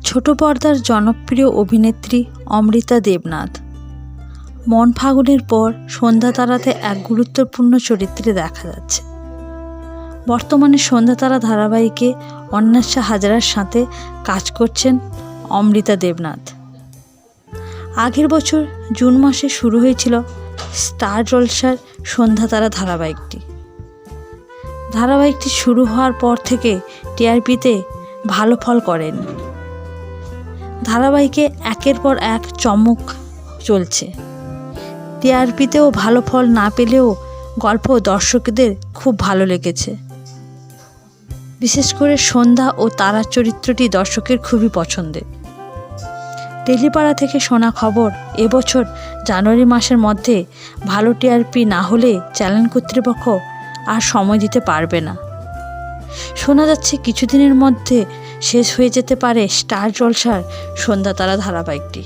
ছোট পর্দার জনপ্রিয় অভিনেত্রী অমৃতা দেবনাথ মন ফাগুনের পর সন্ধ্যা তারাতে এক গুরুত্বপূর্ণ চরিত্রে দেখা যাচ্ছে। বর্তমানে সন্ধ্যা তারা ধারাবাহিকে অন্বেষা হাজরার সাথে কাজ করছেন অমৃতা দেবনাথ। আগের বছর জুন মাসে শুরু হয়েছিল স্টার জলসার সন্ধ্যা তারা ধারাবাহিকটি শুরু হওয়ার পর থেকে টিআরপিতে ভালো ফল করেন। ধারাবাহিকে একের পর এক চমক চলছে। টিআরপিতেও ভালো ফল না পেলেও গল্প দর্শকদের খুব ভালো লেগেছে। বিশেষ করে সন্ধ্যা ও তারার চরিত্রটি দর্শকের খুবই পছন্দের। টেলিপাড়া থেকে শোনা খবর, এবছর জানুয়ারি মাসের মধ্যে ভালো টিআরপি না হলে চ্যানেল কর্তৃপক্ষ আর সময় দিতে পারবে না। শোনা যাচ্ছে কিছুদিনের মধ্যে শেষ হয়ে যেতে পারে স্টার জলসার সন্ধ্যা তারা ধারাবাহিকটি।